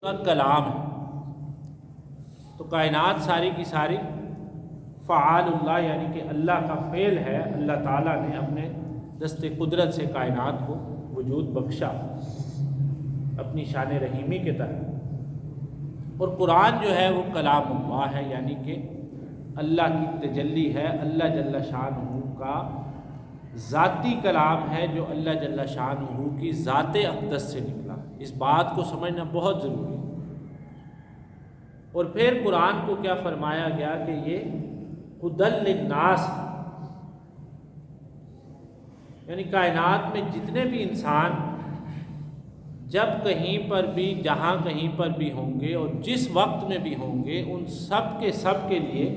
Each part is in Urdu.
کا کلام ہے، تو کائنات ساری کی ساری فعال اللہ یعنی کہ اللہ کا فعل ہے۔ اللہ تعالیٰ نے اپنے دست قدرت سے کائنات کو وجود بخشا اپنی شان رحیمی کے تحت، اور قرآن جو ہے وہ کلام اللہ ہے، یعنی کہ اللہ کی تجلی ہے، اللہ جل شانہ کا ذاتی کلام ہے جو اللہ جل شانہ کی ذات اقدس سے نکلا۔ اس بات کو سمجھنا بہت ضروری ہے۔ اور پھر قرآن کو کیا فرمایا گیا کہ یہ ہدی للناس، یعنی کائنات میں جتنے بھی انسان جب کہیں پر بھی جہاں کہیں پر بھی ہوں گے اور جس وقت میں بھی ہوں گے، ان سب کے لیے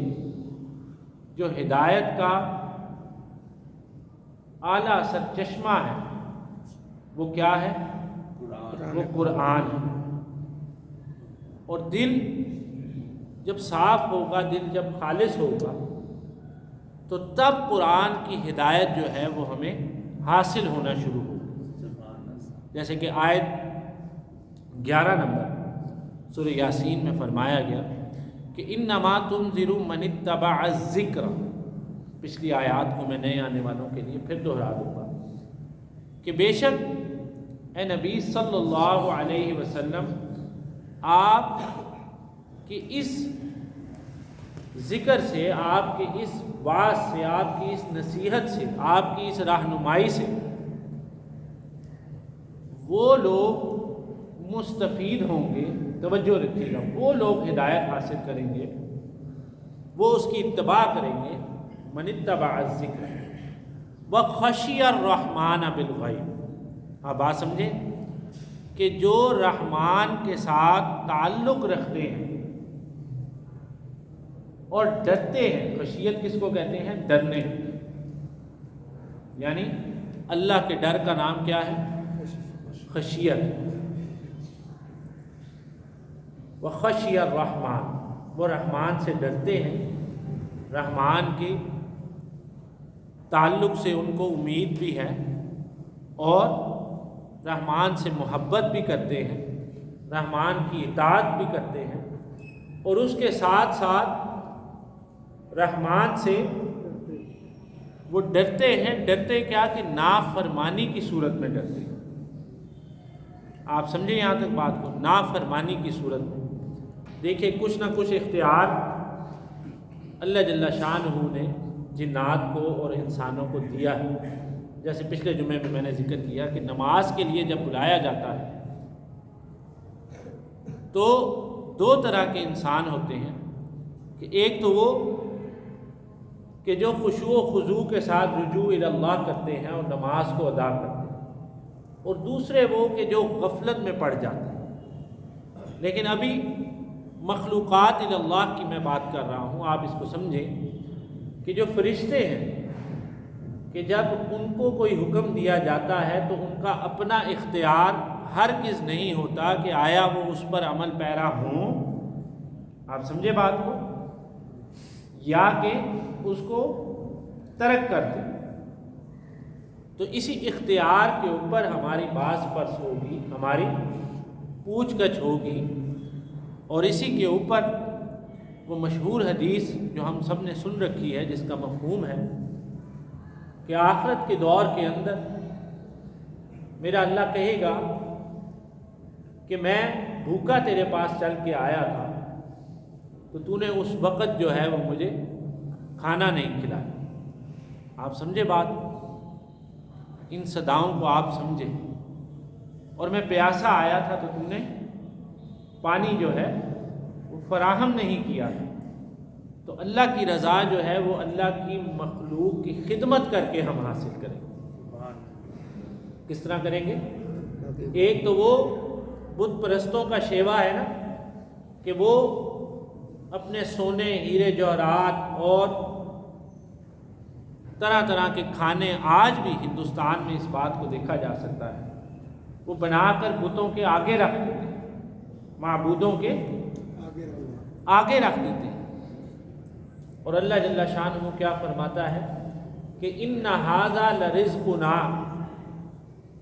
جو ہدایت کا اعلیٰ سرچشمہ ہے وہ کیا ہے؟ وہ قرآن ہے۔ اور دل جب صاف ہوگا، دل جب خالص ہوگا، تو تب قرآن کی ہدایت جو ہے وہ ہمیں حاصل ہونا شروع ہوگی۔ جیسے کہ آیت 11 نمبر سورہ یاسین میں فرمایا گیا کہ انما تنذر من اتبع الذکر۔ پچھلی آیات کو میں نئے آنے والوں کے لیے پھر دہرا دوں گا کہ بے شک اے نبی صلی اللہ علیہ وسلم، آپ کی اس ذکر سے، آپ کے اس واعظ سے، آپ کی اس نصیحت سے، آپ کی اس رہنمائی سے وہ لوگ مستفید ہوں گے۔ توجہ رکھیے گا، وہ لوگ ہدایت حاصل کریں گے، وہ اس کی اتباع کریں گے۔ من اتبع الذکر وخشی الرحمن بالغیب۔ آپ بات سمجھیں کہ جو رحمان کے ساتھ تعلق رکھتے ہیں اور ڈرتے ہیں۔ خشیت کس کو کہتے ہیں؟ ڈرنے، یعنی اللہ کے ڈر کا نام کیا ہے؟ خشیت۔ وخشی الرحمن، وہ رحمان سے ڈرتے ہیں، رحمان کی تعلق سے ان کو امید بھی ہے، اور رحمان سے محبت بھی کرتے ہیں، رحمان کی اطاعت بھی کرتے ہیں، اور اس کے ساتھ ساتھ رحمان سے وہ ڈرتے ہیں۔ ڈرتے کیا؟ کہ نافرمانی کی صورت میں ڈرتے ہیں۔ آپ سمجھیں یہاں تک بات کو؟ نافرمانی کی صورت میں دیکھیں کچھ نہ کچھ اختیار اللہ جل شانہ نے جنات کو اور انسانوں کو دیا ہے۔ جیسے پچھلے جمعے میں نے ذکر کیا کہ نماز کے لیے جب بلایا جاتا ہے تو دو طرح کے انسان ہوتے ہیں، کہ ایک تو وہ کہ جو خشوع و خضوع کے ساتھ رجوع الی اللہ کرتے ہیں اور نماز کو ادا کرتے ہیں، اور دوسرے وہ کہ جو غفلت میں پڑ جاتے ہیں۔ لیکن ابھی مخلوقات الی اللہ کی میں بات کر رہا ہوں، آپ اس کو سمجھیں کہ جو فرشتے ہیں، کہ جب ان کو کوئی حکم دیا جاتا ہے تو ان کا اپنا اختیار ہرگز نہیں ہوتا کہ آیا وہ اس پر عمل پیرا ہوں، آپ سمجھے بات کو، یا کہ اس کو ترک کر دیں۔ تو اسی اختیار کے اوپر ہماری باز پرس ہوگی، ہماری پوچھ گچھ ہوگی، اور اسی کے اوپر وہ مشہور حدیث جو ہم سب نے سن رکھی ہے، جس کا مفہوم ہے کہ آخرت کے دور کے اندر میرا اللہ کہے گا کہ میں بھوکا تیرے پاس چل کے آیا تھا، تو تو نے اس وقت جو ہے وہ مجھے کھانا نہیں کھلایا۔ آپ سمجھے بات؟ ان صداؤں کو آپ سمجھے۔ اور میں پیاسا آیا تھا تو تو نے پانی جو ہے وہ فراہم نہیں کیا تھا۔ تو اللہ کی رضا جو ہے وہ اللہ کی مخلوق کی خدمت کر کے ہم حاصل کریں گے۔ کس طرح کریں گے؟ ایک تو وہ بت پرستوں کا شیوا ہے نا، کہ وہ اپنے سونے، ہیرے جواہرات اور طرح طرح کے کھانے، آج بھی ہندوستان میں اس بات کو دیکھا جا سکتا ہے، وہ بنا کر بتوں کے آگے رکھ دیتے ہیں، معبودوں کے آگے رکھ دیتے ہیں۔ اور اللہ جل شانہ کیا فرماتا ہے کہ ان ھذا لرزقنا،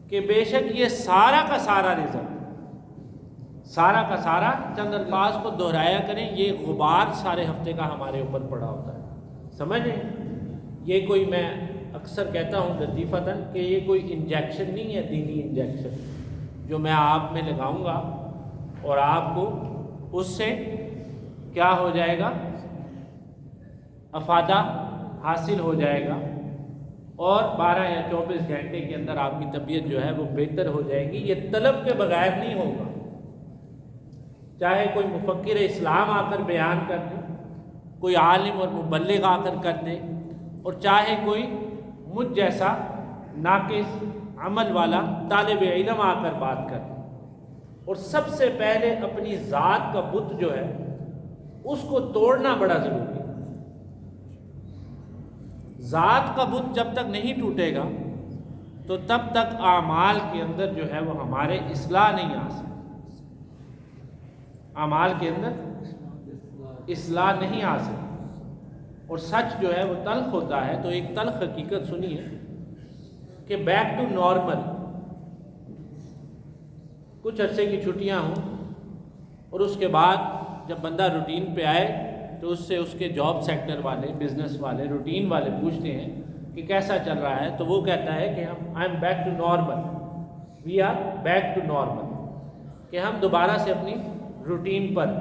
کہ بے شک یہ سارا کا سارا رزق، سارا کا سارا چند الفاظ کو دہرایا کریں، یہ غبار سارے ہفتے کا ہمارے اوپر پڑا ہوتا ہے، سمجھیں؟ یہ کوئی، میں اکثر کہتا ہوں لطیفتاً کہ یہ کوئی انجیکشن نہیں ہے، دینی انجیکشن جو میں آپ میں لگاؤں گا اور آپ کو اس سے کیا ہو جائے گا، افادہ حاصل ہو جائے گا اور 12 یا 24 گھنٹے کے اندر آپ کی طبیعت جو ہے وہ بہتر ہو جائے گی۔ یہ طلب کے بغیر نہیں ہوگا، چاہے کوئی مفکر اسلام آ کر بیان کر دے، کوئی عالم اور مبلغ آ کر دے، اور چاہے کوئی مجھ جیسا ناقص عمل والا طالب علم آ کر بات کر دے۔ اور سب سے پہلے اپنی ذات کا بت جو ہے اس کو توڑنا بڑا ضروری ہے۔ ذات کا بت جب تک نہیں ٹوٹے گا تو تب تک اعمال کے اندر جو ہے وہ ہمارے اصلاح نہیں آ سکتی، اعمال کے اندر اصلاح نہیں آ سکتی۔ اور سچ جو ہے وہ تلخ ہوتا ہے، تو ایک تلخ حقیقت سنیے کہ بیک ٹو نارمل، کچھ عرصے کی چھٹیاں ہوں اور اس کے بعد جب بندہ روٹین پہ آئے تو اس سے اس کے جاب سیکٹر والے، بزنس والے، روٹین والے پوچھتے ہیں کہ کیسا چل رہا ہے، تو وہ کہتا ہے کہ I am back to normal, we are back to normal, کہ ہم دوبارہ سے اپنی روٹین پر۔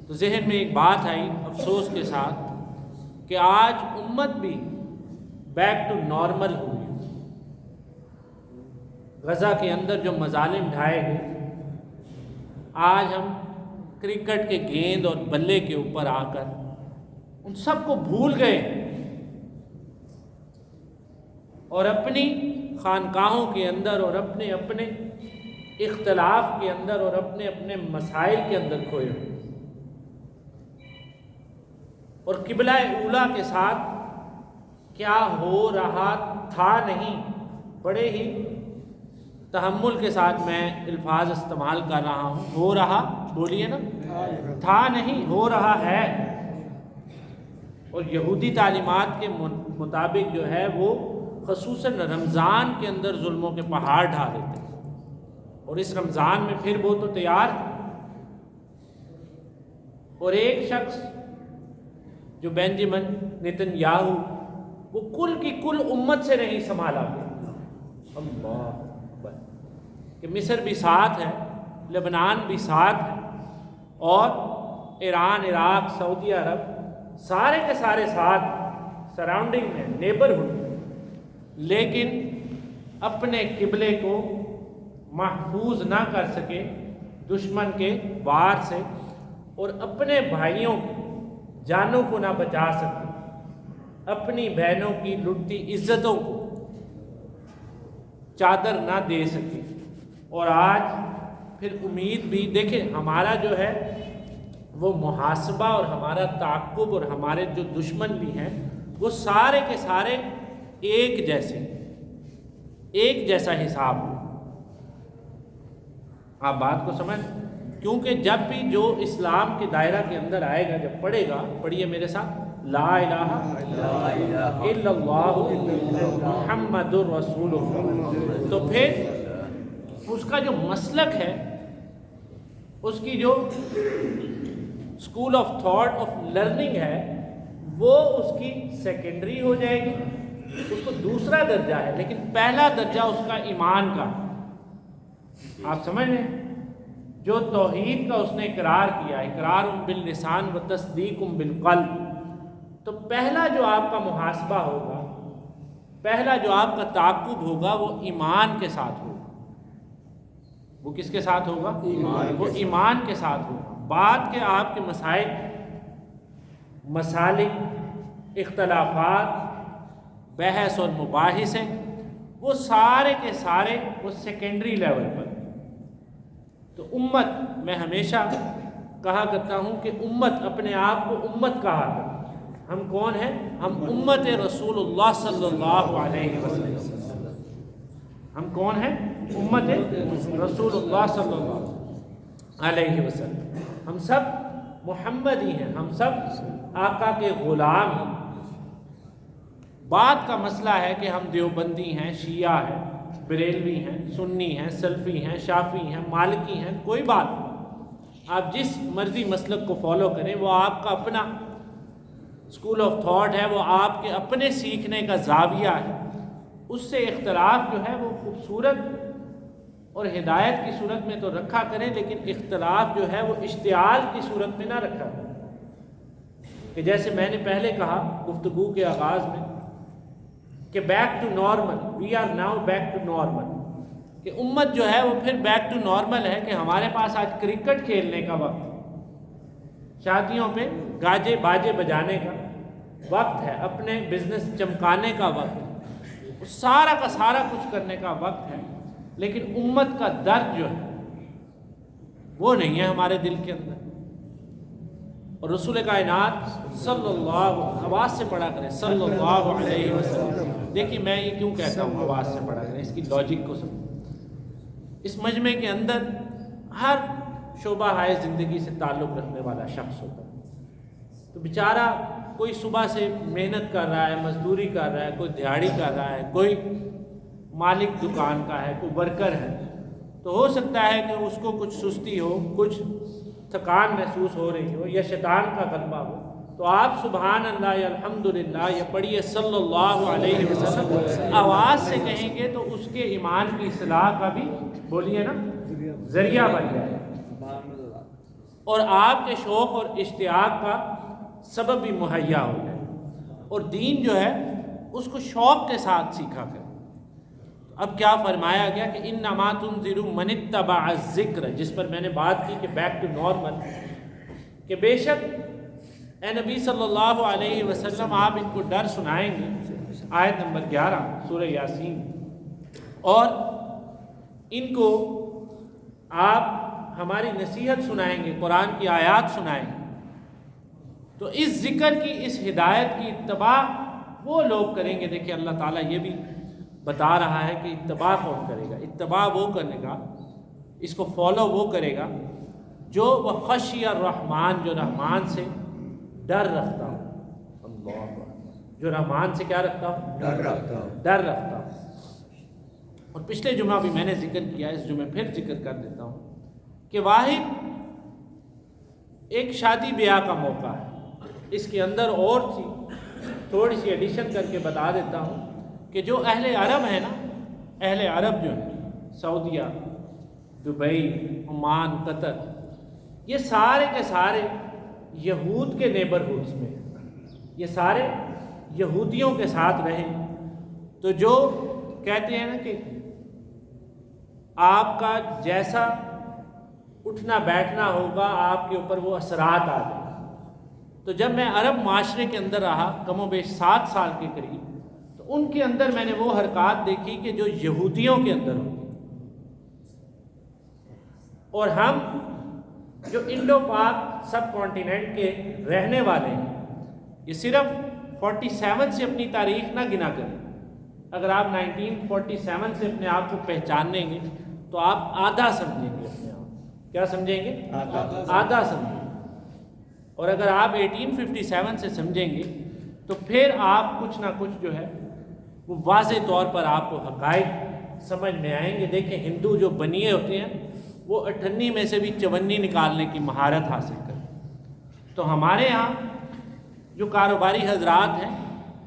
تو ذہن میں ایک بات آئی افسوس کے ساتھ کہ آج امت بھی بیک ٹو نارمل ہوئی۔ غزہ کے اندر جو مظالم ڈھائے گئے، آج ہم کرکٹ کے گیند اور بلے کے اوپر آ کر ان سب کو بھول گئے اور اپنی خانقاہوں کے اندر اور اپنے اپنے اختلاف کے اندر اور اپنے اپنے مسائل کے اندر کھوئے ہوئے، اور قبلہ اولیٰ کے ساتھ کیا ہو رہا تھا نہیں، بڑے ہی تحمل کے ساتھ میں الفاظ استعمال کر رہا ہوں، ہو رہا، بولیے نا، تھا نہیں، ہو رہا ہے۔ اور یہودی تعلیمات کے مطابق جو ہے وہ خصوصاً رمضان کے اندر ظلموں کے پہاڑ ڈھا دیتے ہیں، اور اس رمضان میں پھر وہ تو تیار، اور ایک شخص جو بینجامن نتنیاہو، وہ کل کی کل امت سے نہیں سنبھالا گیا۔ اللہ اکبر، کہ مصر بھی ساتھ ہے، لبنان بھی ساتھ ہے، اور ایران، عراق، سعودی عرب، سارے کے سارے ساتھ سراؤنڈنگ میں، نیبرہڈ، لیکن اپنے قبلے کو محفوظ نہ کر سکے دشمن کے وار سے، اور اپنے بھائیوں کی جانوں کو نہ بچا سکے، اپنی بہنوں کی لٹتی عزتوں کو چادر نہ دے سکے۔ اور آج پھر امید بھی دیکھیں، ہمارا جو ہے وہ محاسبہ اور ہمارا تعاقب اور ہمارے جو دشمن بھی ہیں وہ سارے کے سارے ایک جیسے، ایک جیسا حساب ہو۔ آپ بات کو سمجھ، کیونکہ جب بھی جو اسلام کے دائرہ کے اندر آئے گا، جب پڑھے گا، پڑھیے میرے ساتھ، لا الہ الا اللہ محمد الرسول اللہ، تو پھر اس کا جو مسلک ہے، اس کی جو school of thought of learning ہے، وہ اس کی سیکنڈری ہو جائے گی، اس کو دوسرا درجہ ہے، لیکن پہلا درجہ اس کا ایمان کا۔ آپ سمجھ رہے ہیں؟ جو توحید کا اس نے اقرار کیا، اقرار باللسان و تصدیق بالقلب، تو پہلا جو آپ کا محاسبہ ہوگا، پہلا جو آپ کا تعاقب ہوگا، وہ ایمان کے ساتھ ہوگا۔ وہ کس کے ساتھ ہوگا؟ وہ ایمان کے ساتھ ہوگا۔ بعد کے آپ کے مسائل، مسالک، اختلافات، بحث اور مباحث ہیں، وہ سارے کے سارے وہ سیکنڈری لیول پر۔ تو امت، میں ہمیشہ کہا کرتا ہوں کہ امت اپنے آپ کو امت کہا کرتا ہے۔ ہم کون ہیں؟ ہم امت رسول اللہ صلی اللہ علیہ وسلم۔ ہم کون ہیں؟ امت رسول اللہ صلی اللہ علیہ وسلم۔ ہم سب محمدی ہیں، ہم سب آقا کے غلام ہیں۔ بات کا مسئلہ ہے کہ ہم دیوبندی ہیں، شیعہ ہیں، بریلوی ہیں، سنی ہیں، سلفی ہیں، شافعی ہیں، مالکی ہیں، کوئی بات نہیں، آپ جس مرضی مسلک کو فالو کریں، وہ آپ کا اپنا اسکول آف تھاٹ ہے، وہ آپ کے اپنے سیکھنے کا زاویہ ہے. اس سے اختلاف جو ہے وہ خوبصورت اور ہدایت کی صورت میں تو رکھا کریں، لیکن اختلاف جو ہے وہ اشتعال کی صورت میں نہ رکھا کریں. کہ جیسے میں نے پہلے کہا گفتگو کے آغاز میں کہ back to normal, we are now back to normal, کہ امت جو ہے وہ پھر بیک ٹو نارمل ہے، کہ ہمارے پاس آج کرکٹ کھیلنے کا وقت ہے، شادیوں پہ گاجے باجے بجانے کا وقت ہے، اپنے بزنس چمکانے کا وقت ہے، سارا کا سارا کچھ کرنے کا وقت ہے، لیکن امت کا درد جو ہے وہ نہیں ہے ہمارے دل کے اندر. اور رسول کائنات صلی اللہ، آواز سے پڑھا کریں صلی اللہ علیہ وسلم. دیکھیے میں یہ کیوں کہتا ہوں آواز سے پڑھا کریں، اس کی لاجک کو سمجھیں. اس مجمع کے اندر ہر شعبہ ہائے زندگی سے تعلق رکھنے والا شخص ہوتا ہے. تو بیچارہ کوئی صبح سے محنت کر رہا ہے، مزدوری کر رہا ہے، کوئی دیہاڑی کر رہا ہے، کوئی مالک دکان کا ہے، کوئی ورکر ہے، تو ہو سکتا ہے کہ اس کو کچھ سستی ہو، کچھ تھکان محسوس ہو رہی ہو، یا شیطان کا غلبہ ہو. تو آپ سبحان اللہ یا الحمدللہ یا پڑھیے صلی اللہ علیہ وسلم آواز سے کہیں گے، تو اس کے ایمان کی اصلاح کا بھی بولیے نا ذریعہ بن جائے، اور آپ کے شوق اور اشتیاق کا سبب بھی مہیا ہو جائے. اور دین جو ہے اس کو شوق کے ساتھ سیکھا کرے. اب کیا فرمایا گیا کہ انما تنذر من اتبع الذکر، جس پر میں نے بات کی کہ بیک ٹو نارمل، کہ بے شک اے نبی صلی اللہ علیہ وسلم آپ ان کو ڈر سنائیں گے. آیت نمبر 11 سورہ یاسین. اور ان کو آپ ہماری نصیحت سنائیں گے، قرآن کی آیات سنائیں گے. تو اس ذکر کی، اس ہدایت کی اتباع وہ لوگ کریں گے. دیکھیں اللہ تعالیٰ یہ بھی بتا رہا ہے کہ اتباع کون کرے گا. اتباع وہ کرے گا، اس کو فالو وہ کرے گا جو وہ خشی الرحمن، جو رحمان سے ڈر رکھتا ہو. اللہ اکبر. جو رحمان سے کیا رکھتا ہو؟ ڈر رکھتا ہو. اور پچھلے جمعہ بھی میں نے ذکر کیا، اس جمعہ پھر ذکر کر دیتا ہوں کہ واحد ایک شادی بیاہ کا موقع ہے. اس کے اندر اور تھوڑی سی ایڈیشن کر کے بتا دیتا ہوں کہ جو اہل عرب ہیں نا، اہل عرب جو ہیں، سعودیہ، دبئی، عمان، قطر، یہ سارے کے سارے یہود کے نیبرہڈس میں، یہ سارے یہودیوں کے ساتھ رہے. تو جو کہتے ہیں نا کہ آپ کا جیسا اٹھنا بیٹھنا ہوگا آپ کے اوپر وہ اثرات آ جائیں. تو جب میں عرب معاشرے کے اندر رہا کم و بیش 7 سال کے قریب، تو ان کے اندر میں نے وہ حرکات دیکھی کہ جو یہودیوں کے اندر ہوتی. اور ہم جو انڈو پاک سب کانٹیننٹ کے رہنے والے ہیں، یہ صرف 47 سے اپنی تاریخ نہ گنا کریں. اگر آپ 1947 سے اپنے آپ کو پہچانیں گے تو آپ آدھا سمجھیں گے اپنے آپ. کیا سمجھیں گے؟ آدھا سمجھیں گے. اور اگر آپ 1857 سے سمجھیں گے تو پھر آپ کچھ نہ کچھ جو ہے وہ واضح طور پر آپ کو حقائق سمجھ میں آئیں گے. دیکھیں ہندو جو بنیے ہوتے ہیں وہ 58 میں سے بھی 54 نکالنے کی مہارت حاصل کریں. تو ہمارے ہاں جو کاروباری حضرات ہیں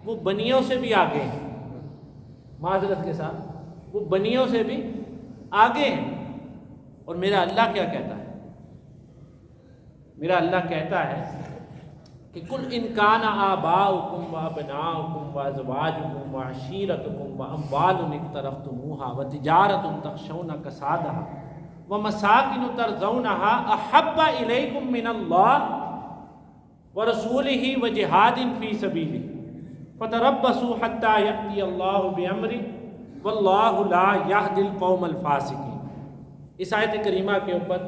وہ بنیوں سے بھی آگے ہیں، معذرت کے ساتھ وہ بنیوں سے بھی آگے ہیں. اور میرا اللہ کیا کہتا ہے؟ میرا اللہ کہتا ہے کہ کل ان کان آباؤکم وابناؤکم وازواجکم وعشیرتکم واموال اقترفتموها وتجارۃ تخشون کسادها ومساکن ترضونها احب الیکم من اللہ ورسولہ وجہاد فی سبیلہ فتربصوا حتی یأتی اللہ بامرہ واللہ لا یہدی القوم الفاسقین. اس آیت کریمہ کے اوپر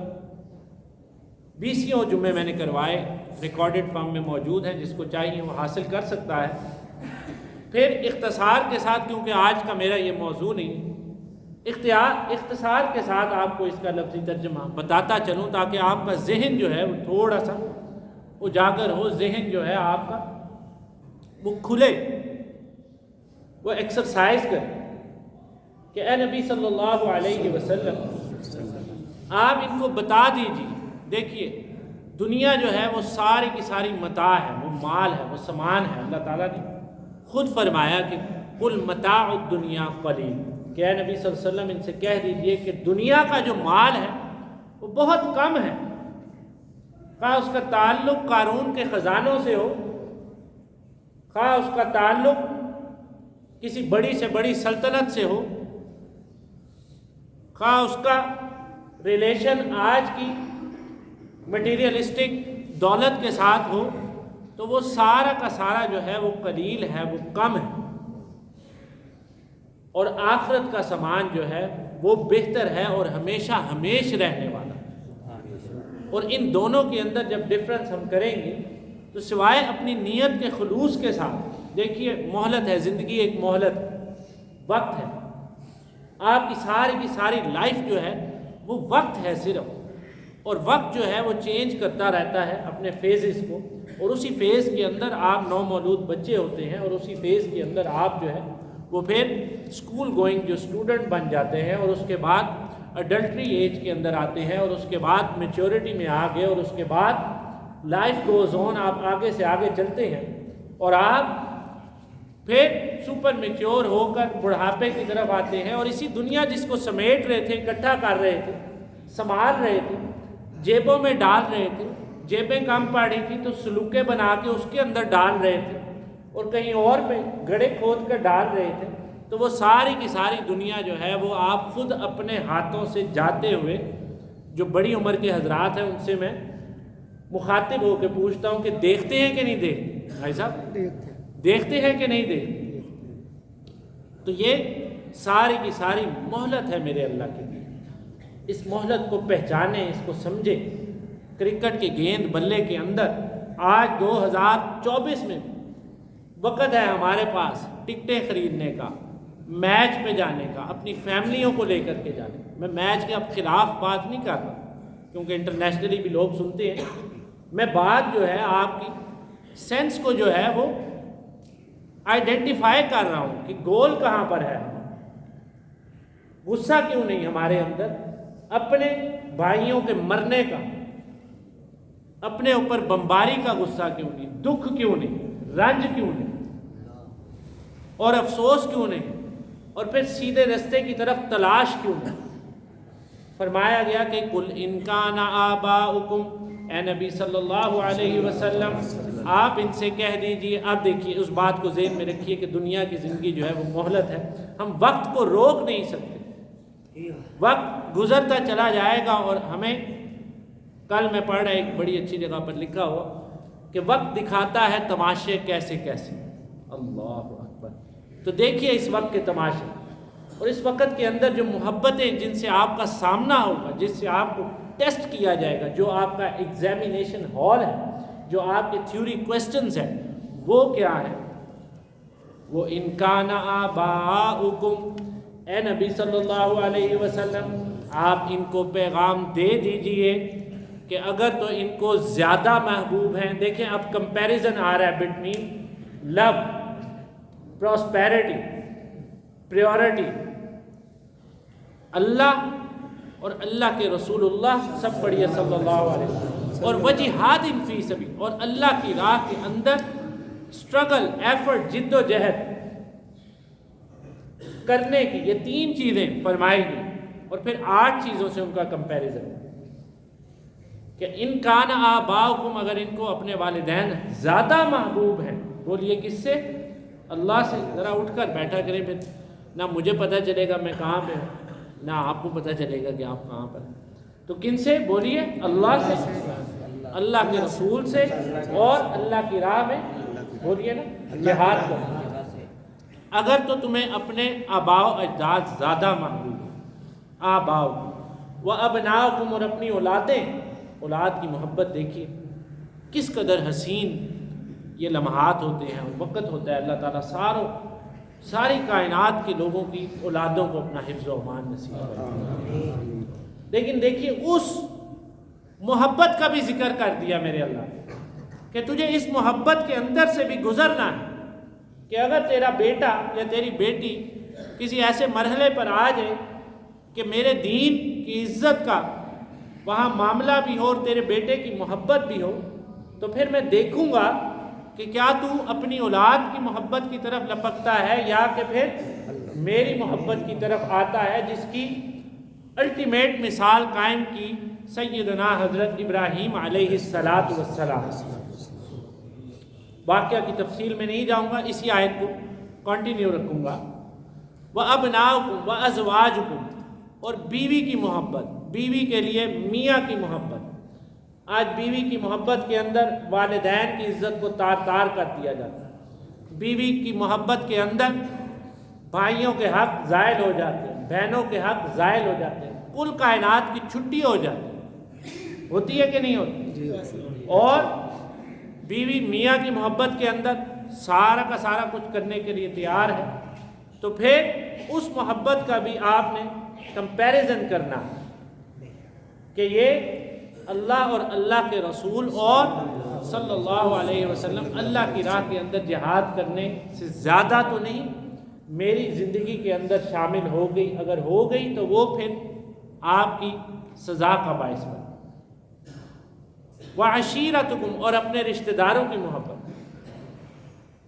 20 جمعے میں نے کروائے، ریکارڈڈ فارم میں موجود ہیں، جس کو چاہیے وہ حاصل کر سکتا ہے. پھر اختصار کے ساتھ، کیونکہ آج کا میرا یہ موضوع نہیں، اختصار کے ساتھ آپ کو اس کا لفظی ترجمہ بتاتا چلوں تاکہ آپ کا ذہن جو ہے وہ تھوڑا سا اجاگر ہو، ذہن جو ہے آپ کا وہ کھلے، وہ ایکسرسائز کرے. کہ اے نبی صلی اللہ علیہ وسلم آپ ان کو بتا دیجیے، دیکھیے دنیا جو ہے وہ ساری کی ساری متاع ہے، وہ مال ہے، وہ سامان ہے۔ اللہ تعالیٰ نے خود فرمایا کہ قل متاع الدنیا قلیل، کہ اے نبی صلی اللہ علیہ وسلم ان سے کہہ دیجئے کہ دنیا کا جو مال ہے وہ بہت کم ہے، خواہ اس کا تعلق قارون کے خزانوں سے ہو، خواہ اس کا تعلق کسی بڑی سے بڑی سلطنت سے ہو، خواہ اس کا ریلیشن آج کی مٹیریلسٹک دولت کے ساتھ ہو، تو وہ سارا کا سارا جو ہے وہ قلیل ہے، وہ کم ہے۔ اور آخرت کا سامان جو ہے وہ بہتر ہے اور ہمیشہ ہمیش رہنے والا۔ اور ان دونوں کے اندر جب ڈفرنس ہم کریں گے تو سوائے اپنی نیت کے خلوص کے ساتھ، دیکھیے مہلت ہے، زندگی ایک مہلت وقت ہے، آپ کی ساری لائف جو ہے وہ وقت ہے صرف، اور وقت جو ہے وہ چینج کرتا رہتا ہے اپنے فیزز کو، اور اسی فیز کے اندر آپ نومولود بچے ہوتے ہیں، اور اسی فیز کے اندر آپ جو ہے وہ پھر اسکول گوئنگ جو اسٹوڈنٹ بن جاتے ہیں، اور اس کے بعد اڈلٹری ایج کے اندر آتے ہیں، اور اس کے بعد میچورٹی میں آ گئے، اور اس کے بعد لائف گوز آن، آپ آگے سے آگے چلتے ہیں، اور آپ پھر سپر میچور ہو کر بڑھاپے کی طرف آتے ہیں، اور اسی دنیا جس کو سمیٹ رہے تھے، اکٹھا کر رہے تھے، سنبھال رہے تھے، جیبوں میں ڈال رہے تھے، جیبیں کم پڑی تھی تو سلوکے بنا کے اس کے اندر ڈال رہے تھے، اور کہیں اور پہ گڑھے کھود کر ڈال رہے تھے، تو وہ ساری کی ساری دنیا جو ہے وہ آپ خود اپنے ہاتھوں سے جاتے ہوئے، جو بڑی عمر کے حضرات ہیں ان سے میں مخاطب ہو کے پوچھتا ہوں کہ دیکھتے ہیں کہ نہیں دیکھتے؟ بھائی صاحب دیکھتے ہیں کہ نہیں دیکھتے؟ تو یہ ساری کی ساری مہلت ہے میرے اللہ کے لیے، اس مہلت کو پہچانیں، اس کو سمجھیں۔ کرکٹ کے گیند بلے کے اندر آج 2024 میں وقت ہے ہمارے پاس ٹکٹیں خریدنے کا، میچ پہ جانے کا، اپنی فیملیوں کو لے کر کے جانے کا۔ میں میچ کے اب خلاف بات نہیں کر رہا کیونکہ انٹرنیشنلی بھی لوگ سنتے ہیں، میں بات جو ہے آپ کی سینس کو جو ہے وہ آئیڈینٹیفائی کر رہا ہوں کہ گول کہاں پر ہے۔ غصہ کیوں نہیں ہمارے اندر اپنے بھائیوں کے مرنے کا، اپنے اوپر بمباری کا غصہ کیوں نہیں، دکھ کیوں نہیں، رنج کیوں نہیں، اور افسوس کیوں نہیں، اور پھر سیدھے رستے کی طرف تلاش کیوں نہیں؟ فرمایا گیا کہ قل ان کان آباؤکم، اے نبی صلی اللہ علیہ وسلم آپ ان سے کہہ دیجئے۔ اب دیکھیے اس بات کو ذہن میں رکھیے کہ دنیا کی زندگی جو ہے وہ مہلت ہے، ہم وقت کو روک نہیں سکتے، وقت گزرتا چلا جائے گا، اور ہمیں کل میں پڑھ رہا ایک بڑی اچھی جگہ پر لکھا ہوا کہ وقت دکھاتا ہے تماشے کیسے کیسے۔ اللہ اکبر! تو دیکھیے اس وقت کے تماشے، اور اس وقت کے اندر جو محبتیں جن سے آپ کا سامنا ہوگا، جس سے آپ کو ٹیسٹ کیا جائے گا، جو آپ کا ایگزامینیشن ہال ہے، جو آپ کے تھیوری کویسچنز ہیں، وہ کیا ہے؟ وہ ان کان آباؤکم، اے نبی صلی اللہ علیہ وسلم آپ ان کو پیغام دے دیجئے کہ اگر تو ان کو زیادہ محبوب ہیں۔ دیکھیں اب کمپیریزن آ رہا ہے بٹوین لو، پراسپیرٹی، پریورٹی، اللہ اور اللہ کے رسول اللہ، سب پڑھیے صلی اللہ علیہ وسلم، اور وجہاد فی سبیل، اور اللہ کی راہ کے اندر سٹرگل، ایفرٹ، جد و جہد کرنے کی، یہ 3 چیزیں فرمائی گئی، اور پھر 8 چیزوں سے ان کا کمپیریزن کہ ان کان آباؤکم، اگر ان کو اپنے والدین زیادہ محبوب ہیں، بولیے کس سے؟ اللہ سے۔ ذرا اٹھ کر بیٹھا کریں، پھر نہ مجھے پتہ چلے گا میں کہاں پہ ہوں، نہ آپ کو پتہ چلے گا کہ آپ کہاں پر ہیں۔ تو کن سے؟ بولیے اللہ سے، اللہ کے رسول سے، اور اللہ کی راہ میں بولیے نا جہاد کرنا۔ اگر تو تمہیں اپنے آباء و اجداد زیادہ محبوب ہیں، آباؤ و ابناؤکم، اور اپنی اولادیں، اولاد کی محبت دیکھیے کس قدر حسین یہ لمحات ہوتے ہیں، وقت ہوتا ہے۔ اللہ تعالیٰ ساری کائنات کے لوگوں کی اولادوں کو اپنا حفظ و امان نصیب کرے۔ لیکن دیکھیے اس محبت کا بھی ذکر کر دیا میرے اللہ کہ تجھے اس محبت کے اندر سے بھی گزرنا ہے کہ اگر تیرا بیٹا یا تیری بیٹی کسی ایسے مرحلے پر آ جائے کہ میرے دین کی عزت کا وہاں معاملہ بھی ہو اور تیرے بیٹے کی محبت بھی ہو، تو پھر میں دیکھوں گا کہ کیا تو اپنی اولاد کی محبت کی طرف لپکتا ہے یا کہ پھر میری محبت کی طرف آتا ہے، جس کی الٹیمیٹ مثال قائم کی سیدنا حضرت ابراہیم علیہ السلام۔ واقعہ کی تفصیل میں نہیں جاؤں گا، اسی آیت کو کنٹینیو رکھوں گا۔ وَأَبْنَاؤُكُمْ وَأَزْوَاجُكُمْ، اور بیوی کی محبت، بیوی کے لیے میاں کی محبت۔ آج بیوی کی محبت کے اندر والدین کی عزت کو تار تار کر دیا جاتا ہے، بیوی کی محبت کے اندر بھائیوں کے حق زائل ہو جاتے ہیں، بہنوں کے حق زائل ہو جاتے ہیں، کل کائنات کی چھٹی ہو جاتی ہے، ہوتی ہے کہ نہیں ہوتی؟ اور بیوی میاں کی محبت کے اندر سارا کا سارا کچھ کرنے کے لیے تیار ہے، تو پھر اس محبت کا بھی آپ نے کمپیریزن کرنا کہ یہ اللہ اور اللہ کے رسول اور صلی اللہ علیہ وسلم اللہ کی راہ کے اندر جہاد کرنے سے زیادہ تو نہیں میری زندگی کے اندر شامل ہو گئی، اگر ہو گئی تو وہ پھر آپ کی سزا کا باعث بنے۔ وَعَشِيرَتُكُمْ، اور اپنے رشتہ داروں کی محبت۔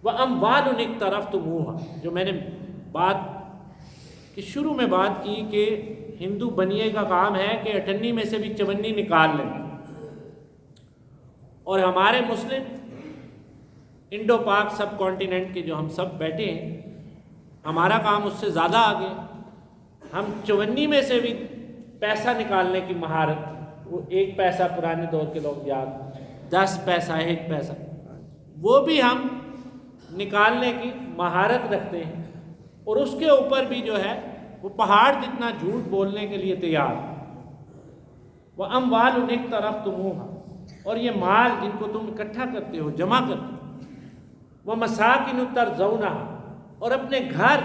وَأَمْوَالٌ اقْتَرَفْتُمُوهَا، جو میں نے بات کہ شروع میں بات کی کہ ہندو بنیے کا کام ہے کہ 58 میں سے بھی 54 نکال لیں، اور ہمارے مسلم انڈو پاک سب کانٹیننٹ کے جو ہم سب بیٹھے ہیں، ہمارا کام اس سے زیادہ آگے، ہم 54 میں سے بھی پیسہ نکالنے کی مہارت، وہ 1 پیسہ پرانے دور کے لوگ یاد، 10 پیسہ 1 پیسہ، وہ بھی ہم نکالنے کی مہارت رکھتے ہیں، اور اس کے اوپر بھی جو ہے وہ پہاڑ جتنا جھوٹ بولنے کے لیے تیار۔ وَأَمْوَالٌ اقْتَرَفْتُمُوهَا، اور یہ مال جن کو تم اکٹھا کرتے ہو، جمع کرتے ہو۔ وَمَسَاكِنُ تَرْضَوْنَهَا، اور اپنے گھر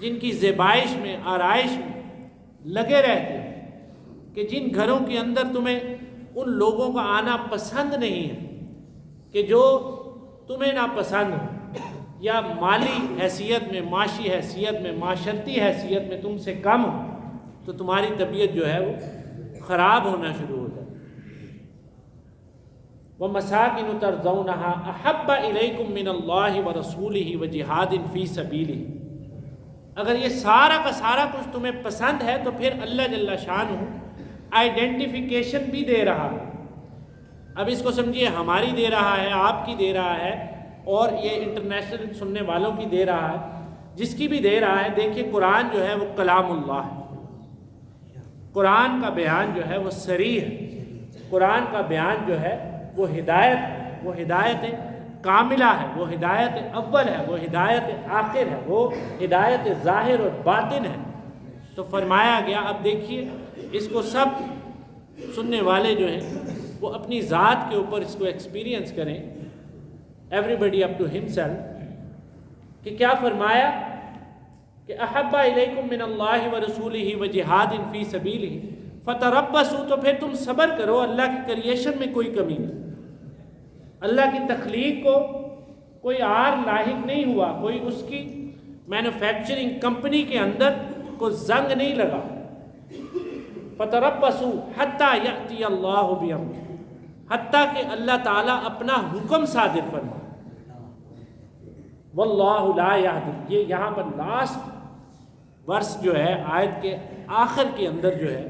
جن کی زیبائش میں، آرائش میں لگے رہتے ہیں، کہ جن گھروں کے اندر تمہیں ان لوگوں کا آنا پسند نہیں ہے کہ جو تمہیں ناپسند ہو، یا مالی حیثیت میں، معاشی حیثیت میں، معاشرتی حیثیت میں تم سے کم ہو، تو تمہاری طبیعت جو ہے وہ خراب ہونا شروع ہو جاتی ہے۔ وَمَسَاكِنُ تَرْضَوْنَهَا أَحَبَّ إِلَيْكُم مِّنَ اللَّهِ وَرَسُولِهِ وَجِهَادٍ فِي سَبِيلِهِ، اگر یہ سارا کا سارا کچھ تمہیں پسند ہے تو پھر اللہ جل شانہ آئیڈینٹیفیکیشن بھی دے رہا ہے۔ اب اس کو سمجھیے، ہماری دے رہا ہے، آپ کی دے رہا ہے، اور یہ انٹرنیشنل سننے والوں کی دے رہا ہے، جس کی بھی دے رہا ہے۔ دیکھیے قرآن جو ہے وہ کلام اللہ ہے، قرآن کا بیان جو ہے وہ صریح ہے، قرآن کا بیان جو ہے وہ ہدایت ہے، وہ ہدایت کاملہ ہے، وہ ہدایت اول ہے، وہ ہدایت آخر ہے، وہ ہدایت ظاہر اور باطن ہے۔ تو فرمایا گیا، اب دیکھیے اس کو سب سننے والے جو ہیں وہ اپنی ذات کے اوپر اس کو ایکسپیرینس کریں، ایوریبڈی اپ ٹو ہمسیلف، کہ کیا فرمایا کہ احب الیکم من اللہ ورسولہ وجہاد فی سبیلہ فتربصوا، تو پھر تم صبر کرو، اللہ کی کریشن میں کوئی کمی نہیں، اللہ کی تخلیق کو کوئی آر لاحق نہیں ہوا، کوئی اس کی مینوفیکچرنگ کمپنی کے اندر کو زنگ نہیں لگا۔ فتربصوا حتی یأتی اللہ بامرہ، حتیٰ کہ اللہ تعالیٰ اپنا حکم صادر فرمائے۔ واللہ لا یہدی، یہ یہاں پر لاسٹ ورس جو ہے آیت کے آخر کے اندر جو ہے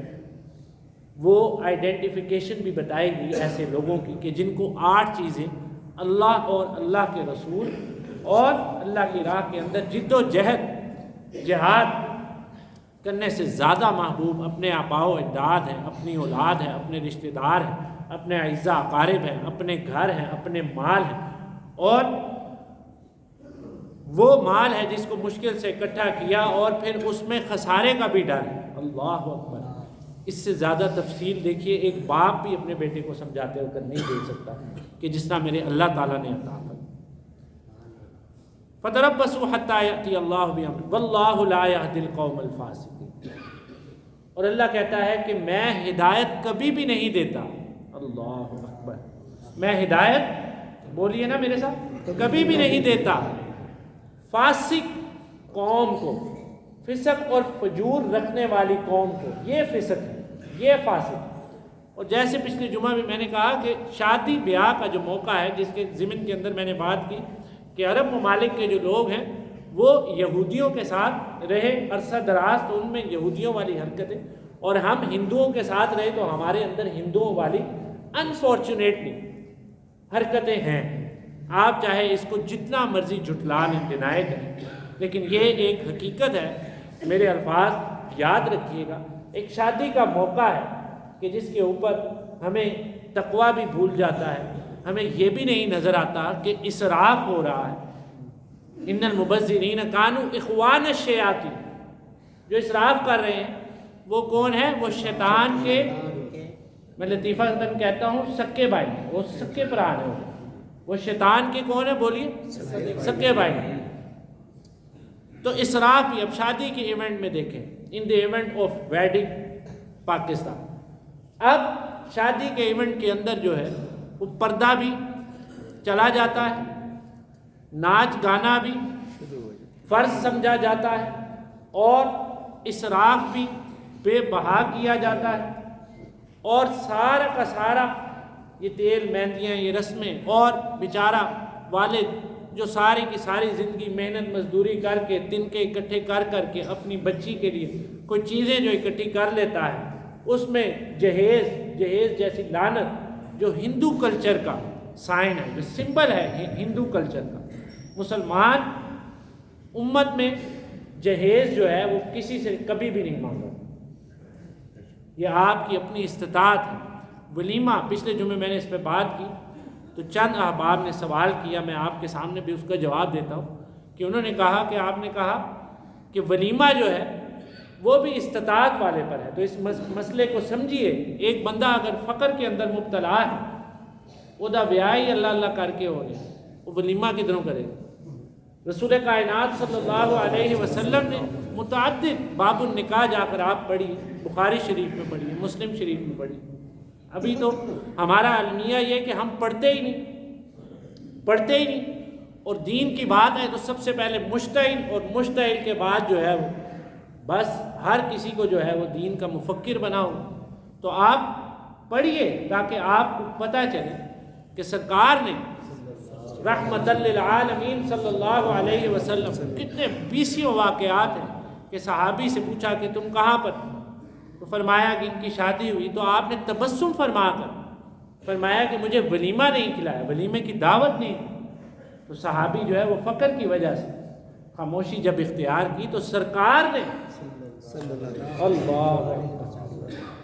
وہ آئیڈینٹیفیکیشن بھی بتائے گی ایسے لوگوں کی کہ جن کو 8 چیزیں اللہ اور اللہ کے رسول اور اللہ کی راہ کے اندر جد و جہد، جہاد کرنے سے زیادہ محبوب اپنے آباء و اجداد ہیں، اپنی اولاد ہے، اپنے رشتہ دار ہیں، اپنے اعزاء اقارب ہیں، اپنے گھر ہیں، اپنے مال ہیں، اور وہ مال ہے جس کو مشکل سے اکٹھا کیا اور پھر اس میں خسارے کا بھی ڈر ہے۔ اللہ اکبر، اس سے زیادہ تفصیل دیکھیے ایک باپ بھی اپنے بیٹے کو سمجھاتے ہو کر نہیں دے سکتا کہ جس طرح میرے اللہ تعالیٰ نے عطا فرمایا۔ فَتَرَبَّصُوا حَتَّى يَأْتِيَ اللَّهُ بِأَمْرِهِ وَاللَّهُ لَا يَهْدِي الْقَوْمَ الْفَاسِقِينَ، اور اللہ کہتا ہے کہ میں ہدایت کبھی بھی نہیں دیتا، اللہ اکبر، میں ہدایت، بولیے نا میرے ساتھ، کبھی بھی نہیں دیتا فاسق قوم کو، فسق اور فجور رکھنے والی قوم کو، یہ فسق ہے، یہ فاسق ہے۔ اور جیسے پچھلے جمعہ میں نے کہا کہ شادی بیاہ کا جو موقع ہے، جس کے ضمن کے اندر میں نے بات کی کہ عرب ممالک کے جو لوگ ہیں وہ یہودیوں کے ساتھ رہے عرصہ دراز، تو ان میں یہودیوں والی حرکتیں، اور ہم ہندوؤں کے ساتھ رہے تو ہمارے اندر ہندوؤں والی انفارچونیٹلی حرکتیں ہیں۔ آپ چاہے اس کو جتنا مرضی جھٹلا لیں، ڈینائی کریں، لیکن یہ ایک حقیقت ہے۔ میرے الفاظ یاد رکھیے گا، ایک شادی کا موقع ہے کہ جس کے اوپر ہمیں تقویٰ بھی بھول جاتا ہے، ہمیں یہ بھی نہیں نظر آتا کہ اسراف ہو رہا ہے۔ ان المبذرین کانوا اخوان الشیاطین، جو اسراف کر رہے ہیں وہ کون ہے؟ وہ شیطان کے، میں لطیفہ تن کہتا ہوں سکے بھائی، وہ سکے پران ہیں، وہ شیطان کے کون ہے؟ بولیے، سکے بھائی۔ تو اسراف بھی اب شادی کے ایونٹ میں دیکھیں، in the event of wedding Pakistan, اب شادی کے ایونٹ کے اندر جو ہے وہ پردہ بھی چلا جاتا ہے، ناچ گانا بھی فرض سمجھا جاتا ہے، اور اسراف بھی بے بہا کیا جاتا ہے، اور سارا کا سارا یہ تیل مہندیاں، یہ رسمیں، اور بیچارہ والد جو ساری کی ساری زندگی محنت مزدوری کر کے تنکے اکٹھے کر کے اپنی بچی کے لیے کوئی چیزیں جو اکٹھی کر لیتا ہے، اس میں جہیز جیسی لعنت جو ہندو کلچر کا سائن ہے، جو سمبل ہے ہندو کلچر کا۔ مسلمان امت میں جہیز جو ہے وہ کسی سے کبھی بھی نہیں مانگا، یہ آپ کی اپنی استطاعت ہے۔ ولیمہ، پچھلے جمعے میں نے اس پہ بات کی تو چند احباب نے سوال کیا، میں آپ کے سامنے بھی اس کا جواب دیتا ہوں کہ انہوں نے کہا کہ آپ نے کہا کہ ولیمہ جو ہے وہ بھی استطاعت والے پر ہے، تو اس مسئلے کو سمجھیے۔ ایک بندہ اگر فقر کے اندر مبتلا ہے، وہ دا بیائی اللہ اللہ کر کے ہو گیا، وہ ولیمہ کدھروں کرے گا؟ رسول کائنات صلی اللہ علیہ وسلم نے متعدد باب النکاح جا کر آپ پڑھی، بخاری شریف میں پڑھی، مسلم شریف میں پڑھی۔ ابھی تو ہمارا المیہ یہ کہ ہم پڑھتے ہی نہیں، اور دین کی بات ہے تو سب سے پہلے مشتعل، اور مشتعل کے بعد جو ہے وہ بس ہر کسی کو جو ہے وہ دین کا مفکر بناؤ۔ تو آپ پڑھیے تاکہ آپ کو پتہ چلے کہ سرکار نے رحمت للعالمین صلی اللہ علیہ وسلم کتنے بیسیوں واقعات ہیں کہ صحابی سے پوچھا کہ تم کہاں پر، تو فرمایا کہ ان کی شادی ہوئی، تو آپ نے تبسم فرما کر فرمایا کہ مجھے ولیمہ نہیں کھلایا، ولیمے کی دعوت نہیں۔ تو صحابی جو ہے وہ فقر کی وجہ سے خاموشی جب اختیار کی تو سرکار نے اللہ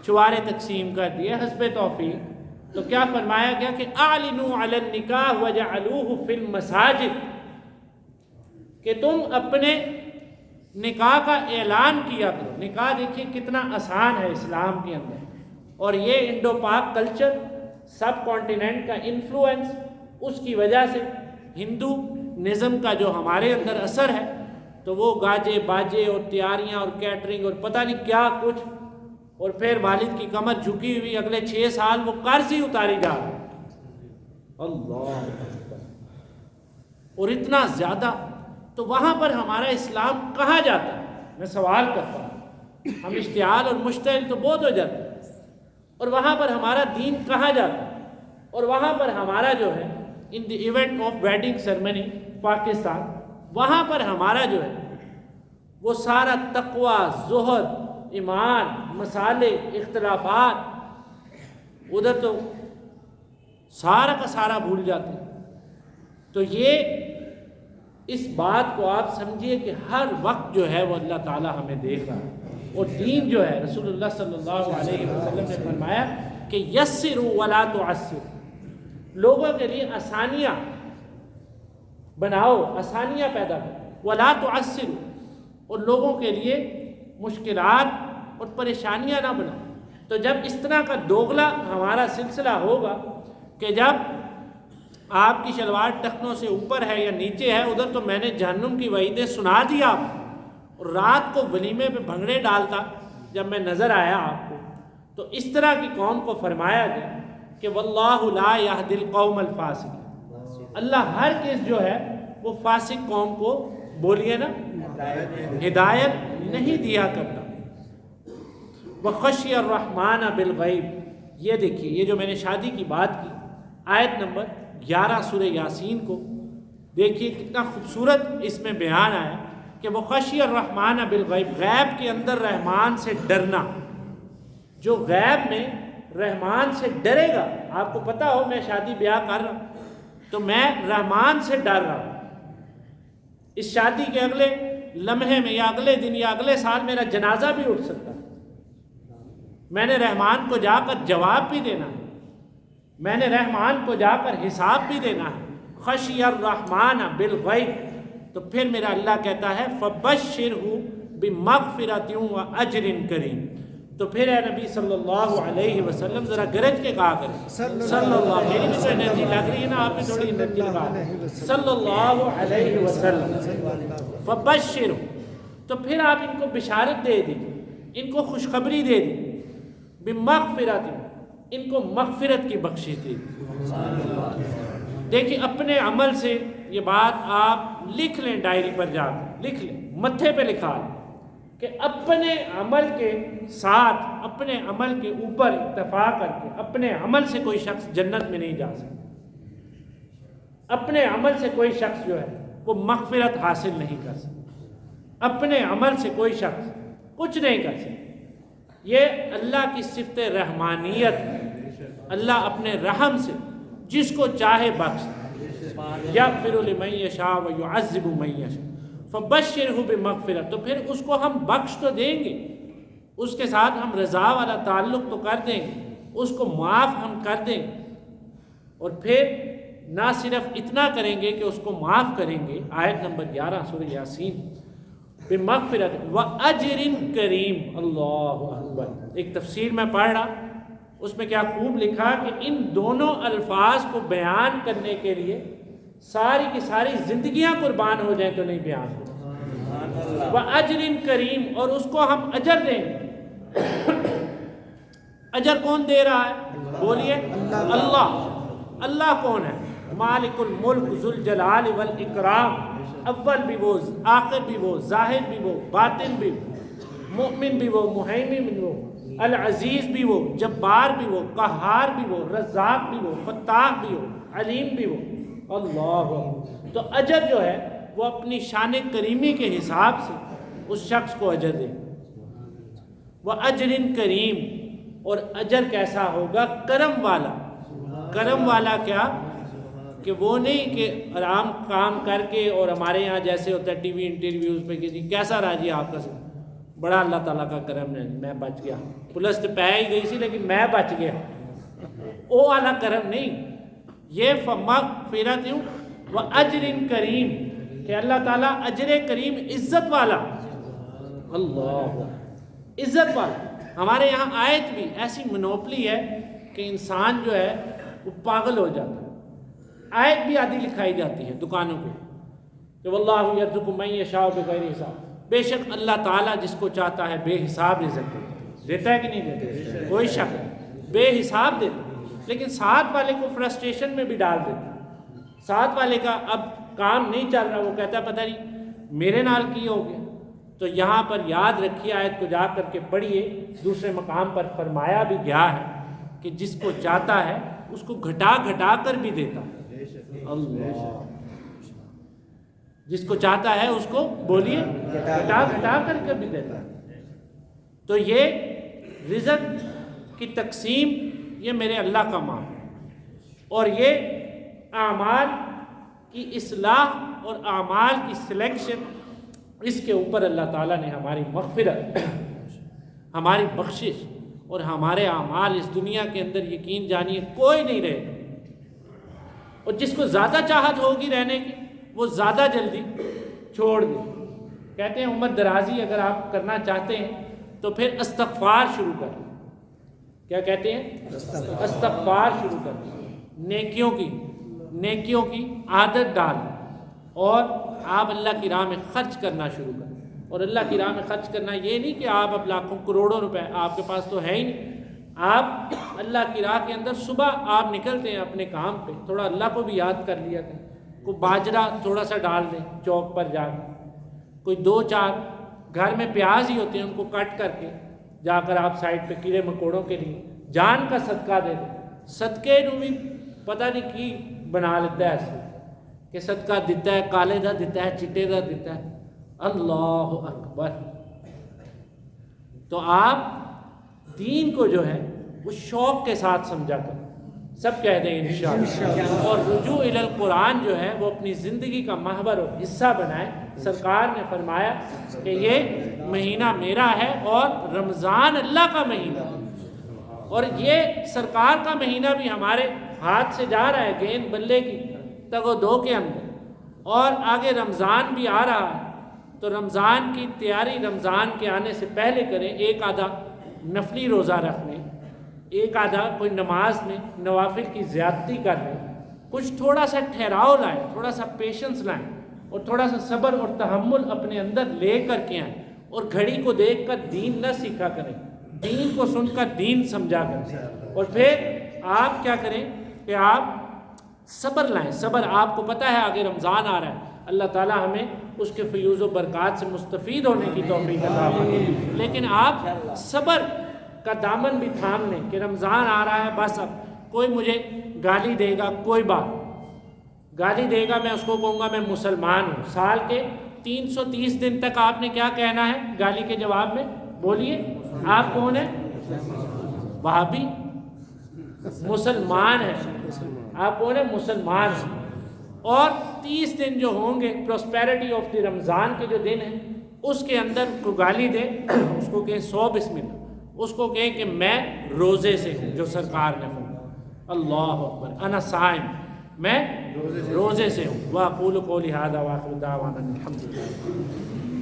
چوارے تقسیم کر دیے حسب توفیق۔ تو کیا فرمایا گیا کہ اعلنوا علی النکاح وجعلوہ فی المساجد، کہ تم اپنے نکاح کا اعلان کیا کرو۔ نکاح دیکھیے کتنا آسان ہے اسلام کے اندر، اور یہ انڈو پاک کلچر، سب کانٹیننٹ کا انفلوئنس، اس کی وجہ سے ہندو نظم کا جو ہمارے اندر اثر ہے، تو وہ گاجے باجے اور تیاریاں اور کیٹرنگ اور پتہ نہیں کیا کچھ، اور پھر والد کی کمر جھکی ہوئی، اگلے 6 سال وہ قرض ہی اتاری جا رہا ہے، اللہ اکبر، اور اتنا زیادہ۔ تو وہاں پر ہمارا اسلام کہاں جاتا ہے؟ میں سوال کرتا ہوں، ہم اشتعال اور مشتعل تو بہت ہو جاتے ہیں، اور وہاں پر ہمارا دین کہاں جاتا ہے؟ اور وہاں پر ہمارا جو ہے in the event of wedding ceremony Pakistan, وہاں پر ہمارا جو ہے وہ سارا تقوی، زہد، ایمان، مسالے، اختلافات، ادھر تو سارا کا سارا بھول جاتے ہیں۔ تو یہ اس بات کو آپ سمجھیے کہ ہر وقت جو ہے وہ اللہ تعالی ہمیں دیکھ رہا ہے، اور دین جو ہے رسول اللہ صلی اللہ علیہ وسلم نے فرمایا کہ یسروا ولا تعسروا، لوگوں کے لیے آسانیاں بناؤ، آسانیاں پیدا کرو، ولا تعسروا، اور لوگوں کے لیے مشکلات اور پریشانیاں نہ بناؤ۔ تو جب اس طرح کا دوغلا ہمارا سلسلہ ہوگا کہ جب آپ کی شلوار ٹخنوں سے اوپر ہے یا نیچے ہے، ادھر تو میں نے جہنم کی وعیدیں سنا دی آپ کو، اور رات کو ولیمے پہ بھنگڑے ڈالتا جب میں نظر آیا آپ کو، تو اس طرح کی قوم کو فرمایا گیا کہ واللہ لا یہدی القوم الفاسقین، اللہ ہر کس جو ہے وہ فاسق قوم کو، بولیے نا، ہدایت نہیں دیا کرتا۔ وَخَشِيَ الرَّحْمَٰنَ بِالْغَيْبِ، یہ دیکھیے، یہ جو میں نے شادی کی بات کی، آیت نمبر 11 سورہ یاسین کو دیکھیے کتنا خوبصورت اس میں بیان آیا کہ وَخَشِيَ الرَّحْمَٰنَ بِالْغَيْبِ، غیب کے اندر رحمان سے ڈرنا۔ جو غیب میں رحمان سے ڈرے گا، آپ کو پتا ہو میں شادی بیاہ کر رہا ہوں تو میں رحمان سے ڈر رہا ہوں، اس شادی کے اگلے لمحے میں یا اگلے دن یا اگلے سال میرا جنازہ بھی اٹھ سکتا ہے، میں نے رحمان کو جا کر جواب بھی دینا ہے، میں نے رحمان کو جا کر حساب بھی دینا ہے۔ خشی الرحمن بالغیب، تو پھر میرا اللہ کہتا ہے فبشرہ بمغفرۃ واجر کریم۔ تو پھر اے نبی صلی اللہ علیہ وسلم ذرا گرج کے کہا کریں صلی اللہ، میری بھی تو انرجی لگ رہی ہے نا، آپ بھی تھوڑی انرجی لگا دیں، صلی اللہ علیہ وسلم۔ فبشرہ، تو پھر آپ ان کو بشارت دے دیجیے، ان کو خوشخبری دے دیجیے، بمغفرۃ، ان کو مغفرت کی بخشش دے دیجیے۔ دیکھیں اپنے عمل سے یہ بات آپ لکھ لیں، ڈائری پر جا کر لکھ لیں، متھے پہ لکھا لیں کہ اپنے عمل کے ساتھ، اپنے عمل کے اوپر اکتفا کر کے اپنے عمل سے کوئی شخص جنت میں نہیں جا سکتا، اپنے عمل سے کوئی شخص جو ہے وہ مغفرت حاصل نہیں کر سکتا، اپنے عمل سے کوئی شخص کچھ نہیں کر سکتا۔ یہ اللہ کی صفت رحمانیت ہے، اللہ اپنے رحم سے جس کو چاہے بخش، یغفر لمن یشاء ویعذب من یشاء فبشرہ بمغفرۃ، تو پھر اس کو ہم بخش تو دیں گے، اس کے ساتھ ہم رضا والا تعلق تو کر دیں گے، اس کو معاف ہم کر دیں گے، اور پھر نہ صرف اتنا کریں گے کہ اس کو معاف کریں گے، آیت نمبر 11 سورہ یاسین، بمغفرۃ واجر کریم۔ اللہ اکبر، ایک تفسیر میں پڑھ رہا، اس میں کیا خوب لکھا کہ ان دونوں الفاظ کو بیان کرنے کے لیے ساری کی ساری زندگیاں قربان ہو جائیں تو نہیں بیان ہو۔ وَأَجْرٍ کریم، اور اس کو ہم اجر دیں گے۔ اجر کون دے رہا ہے؟ بولیے اللہ۔ اللہ کون ہے؟ مالک الملک ذو الجلال والاکرام، اول بھی وہ، آخر بھی وہ، ظاہر بھی وہ، باطن بھی وہ، مؤمن بھی وہ، مہیمن بھی وہ، العزیز بھی وہ، جبار بھی وہ، قہار بھی وہ، رزاق بھی وہ، فتاح بھی وہ، علیم بھی وہ۔ اللہ، تو اجر جو ہے وہ اپنی شان کریمی کے حساب سے اس شخص کو اجر دے۔ وَأَجْرٍ کریم، اور اجر کیسا ہوگا؟ کرم والا۔ کرم والا کیا کہ وہ نہیں کہ آرام کام کر کے، اور ہمارے یہاں جیسے ہوتا ہے ٹی وی انٹرویوز پہ کسی کیسا رہا جی آپ کا، بڑا اللہ تعالیٰ کا کرم ہے میں بچ گیا، پولیس تو پہ ہی گئی سی لیکن میں بچ گیا، وہ والا کرم نہیں، یہ فمغفرۃ واجر کریم کہ اللہ تعالیٰ اجر کریم، عزت والا، اللہ عزت والا۔ ہمارے یہاں آیت بھی ایسی منوپلی ہے کہ انسان جو ہے وہ پاگل ہو جاتا ہے۔ آیت بھی آدھی لکھائی جاتی ہے دکانوں پہ کہ واللہ یرزق من یشاء بغیر حساب، بے شک اللہ تعالیٰ جس کو چاہتا ہے بے حساب رزق دیتا ہے کہ نہیں دیتا؟ کوئی شک نہیں، بے حساب دیتا ہے، لیکن ساتھ والے کو فرسٹریشن میں بھی ڈال دیتا ہے۔ ساتھ والے کا اب کام نہیں چل رہا، وہ کہتا ہے پتہ نہیں میرے نال کی ہو گیا۔ تو یہاں پر یاد رکھیے، آیت کو جا کر کے پڑھیے، دوسرے مقام پر فرمایا بھی گیا ہے کہ جس کو چاہتا ہے اس کو گھٹا گھٹا کر بھی دیتا ہے۔ اللہ، جس کو چاہتا ہے اس کو بولیے گھٹا گھٹا کر بھی دیتا ہے۔ تو یہ رزق کی تقسیم یہ میرے اللہ کا معاملہ ہے، اور یہ اعمال کی اصلاح اور اعمال کی سلیکشن، اس کے اوپر اللہ تعالیٰ نے ہماری مغفرت، ہماری بخشش اور ہمارے اعمال اس دنیا کے اندر یقین جانیے کوئی نہیں رہے گا، اور جس کو زیادہ چاہت ہوگی رہنے کی وہ زیادہ جلدی چھوڑ دے۔ کہتے ہیں عمر درازی اگر آپ کرنا چاہتے ہیں تو پھر استغفار شروع کریں۔ کیا کہتے ہیں؟ استغفار شروع کریں، نیکیوں کی عادت ڈالیں، اور آپ اللہ کی راہ میں خرچ کرنا شروع کریں۔ اور اللہ کی راہ میں خرچ کرنا یہ نہیں کہ آپ اب لاکھوں کروڑوں روپے آپ کے پاس تو ہے ہی نہیں، آپ اللہ کی راہ کے اندر صبح آپ نکلتے ہیں اپنے کام پہ، تھوڑا اللہ کو بھی یاد کر لیا کریں، کوئی باجرہ تھوڑا سا ڈال دیں چوک پر جا کے، کوئی 2-4 گھر میں پیاز ہی ہوتے ہیں، ان کو کٹ کر کے جا کر آپ سائڈ پہ کیڑے مکوڑوں کے لیے جان کا صدقہ دے دیں. صدقے نو بھی پتہ نہیں کی بنا لیتا ہے ایسے کہ صدقہ دیتا ہے، کالے دا دیتا ہے، چٹے دا دیتا ہے. اللہ اکبر. تو آپ دین کو جو ہے وہ شوق کے ساتھ سمجھا کریں. سب کہہ دیں انشاءاللہ. اور رجوع الی القرآن جو ہے وہ اپنی زندگی کا محور اور حصہ بنائیں. سرکار نے فرمایا کہ یہ مہینہ میرا ہے اور رمضان اللہ کا مہینہ، اور یہ سرکار کا مہینہ بھی ہمارے ہاتھ سے جا رہا ہے گیند بلے کی تگ و دو کے اندر، اور آگے رمضان بھی آ رہا ہے. تو رمضان کی تیاری رمضان کے آنے سے پہلے کریں. ایک آدھا نفلی روزہ رکھ لیں، ایک آدھا کوئی نماز میں نوافل کی زیادتی کر لیں، کچھ تھوڑا سا ٹھہراؤ لائیں، تھوڑا سا پیشنس لائیں، اور تھوڑا سا صبر اور تحمل اپنے اندر لے کر کے آئیں. اور گھڑی کو دیکھ کر دین نہ سیکھا کریں، دین کو سن کر دین سمجھا کریں. اور پھر آپ کیا کریں کہ آپ صبر لائیں. صبر آپ کو پتہ ہے آگے رمضان آ رہا ہے، اللہ تعالیٰ ہمیں اس کے فیوز و برکات سے مستفید ہونے کی توفیق عطا فرمائے. لیکن آپ صبر کا دامن بھی تھام لیں کہ رمضان آ رہا ہے، بس اب کوئی مجھے گالی دے گا، کوئی بات گالی دے گا، میں اس کو کہوں گا میں مسلمان ہوں. سال کے 330 دن تک آپ نے کیا کہنا ہے گالی کے جواب میں؟ بولیے آپ کون ہیں؟ وہابی. مسلمان ہیں آپ. کون ہیں؟ مسلمان ہیں. اور 30 دن جو ہوں گے پراسپیرٹی آف دی رمضان کے جو دن ہیں اس کے اندر کو گالی دے، اس کو کہیں 100 بسم اللہ، اس کو کہیں کہ میں روزے سے ہوں، جو سرکار نے فرمایا. اللہ اکبر. انا صائم، میں روزے سے ہوں. واقول قولی ھذا واخر دعوانا الحمد للہ.